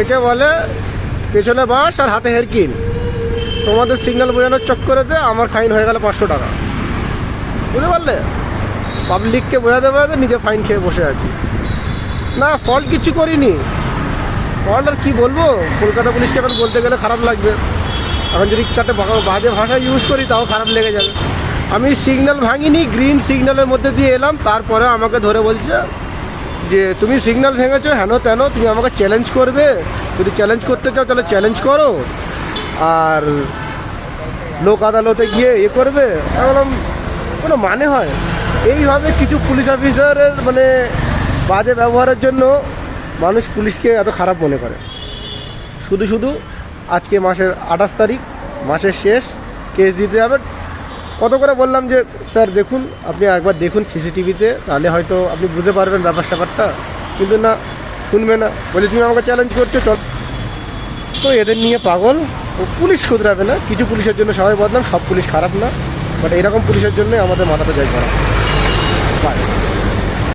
একে বলে পেছনে বাস আর হাতে হেরকিন। তোমাদের সিগন্যাল বোঝানোর চক্করেতে আমার ফাইন হয়ে গেল 500 টাকা, বুঝতে পারলে? পাবলিককে বোঝাতে বোঝাতে নিজে ফাইন খেয়ে বসে আছি। না, ফল্ট কিছু করিনি। ফল্ট আর কী বলবো, কলকাতা পুলিশকে এখন বলতে গেলে খারাপ লাগবে। এখন যদি চারটে বাজে ভাষা ইউজ করি তাও খারাপ লেগে যাবে। আমি সিগন্যাল ভাঙিনি, গ্রিন সিগন্যালের মধ্যে দিয়ে এলাম, তারপরে আমাকে ধরে বলছে যে তুমি সিগন্যাল ভেঙেছো, হেন তেন, তুমি আমাকে চ্যালেঞ্জ করবে, যদি চ্যালেঞ্জ করতে চাও তাহলে চ্যালেঞ্জ করো, আর লোক আদালতে গিয়ে করবে। আমি বললাম কোনো মানে হয়? এইভাবে কিছু পুলিশ অফিসারের মানে বাজে ব্যবহারের জন্য মানুষ পুলিশকে এত খারাপ মনে করে। শুধু শুধু আজকে মাসের 28 তারিখ, মাসের শেষ, কেস দিতে হবে। কত করে বললাম যে স্যার দেখুন, আপনি একবার দেখুন সিসিটিভিতে, তাহলে হয়তো আপনি বুঝতে পারবেন ব্যাপারটা, কিন্তু না, শুনবে না, বলে তুমি আমাকে চ্যালেঞ্জ করছো চল। তো এদের নিয়ে পাগল। ও পুলিশ শুধরাবে না, কিছু পুলিশের জন্য সবাই বদনাম, সব পুলিশ খারাপ না, বাট এরকম পুলিশের জন্যই আমাদের মাথাটা যায় করা। বাই।